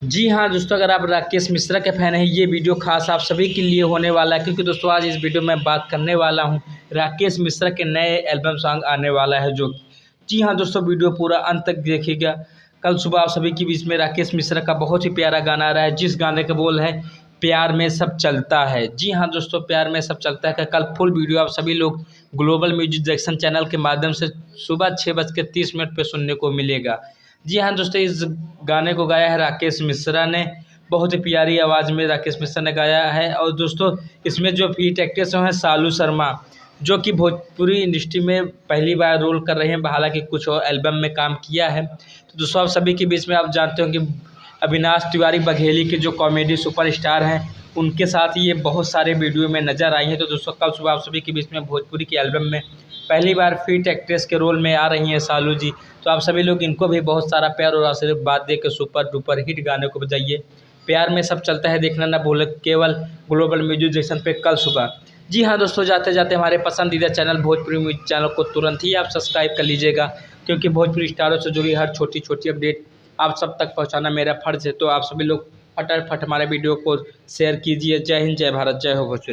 जी हाँ दोस्तों, अगर आप राकेश मिश्रा के फ़ैन हैं, ये वीडियो खास आप सभी के लिए होने वाला है, क्योंकि दोस्तों आज इस वीडियो में बात करने वाला हूँ राकेश मिश्रा के नए एल्बम सॉन्ग आने वाला है। जो जी हाँ दोस्तों, वीडियो पूरा अंत तक देखिएगा। कल सुबह आप सभी के बीच में राकेश मिश्रा का बहुत ही प्यारा गाना आ रहा है, जिस गाने का बोल है प्यार में सब चलता है। जी हाँ दोस्तों, प्यार में सब चलता है का कल फुल वीडियो आप सभी लोग ग्लोबल म्यूजिक जंक्शन चैनल के माध्यम से सुबह 6:30 पर सुनने को मिलेगा। जी हाँ दोस्तों, इस गाने को गाया है राकेश मिश्रा ने। बहुत ही प्यारी आवाज़ में राकेश मिश्रा ने गाया है। और दोस्तों इसमें जो फीट एक्ट्रेस हैं शालू शर्मा, जो कि भोजपुरी इंडस्ट्री में पहली बार रोल कर रहे हैं, हालांकि कुछ और एल्बम में काम किया है। तो दोस्तों आप सभी के बीच में आप जानते हो कि अविनाश तिवारी बघेली के जो कॉमेडी सुपरस्टार हैं, उनके साथ ये बहुत सारे वीडियो में नज़र आई हैं। तो दोस्तों कल सुबह आप सभी के बीच में भोजपुरी के एल्बम में पहली बार फीट एक्ट्रेस के रोल में आ रही हैं शालू जी। तो आप सभी लोग इनको भी बहुत सारा प्यार और आशीर्वाद दे के सुपर डुपर हिट गाने को बजाइए। प्यार में सब चलता है देखना ना भूलें, केवल ग्लोबल म्यूजिक जंक्शन पे कल सुबह। जी हाँ दोस्तों, जाते जाते हमारे पसंदीदा चैनल भोजपुरी म्यूजिक चैनल को तुरंत ही आप सब्सक्राइब कर लीजिएगा, क्योंकि भोजपुरी स्टारों से जुड़ी हर छोटी छोटी अपडेट आप सब तक पहुँचाना मेरा फ़र्ज़ है। तो आप सभी लोग फटाफट हमारे वीडियो को शेयर कीजिए। जय हिंद, जय भारत, जय हो भोजपुरी।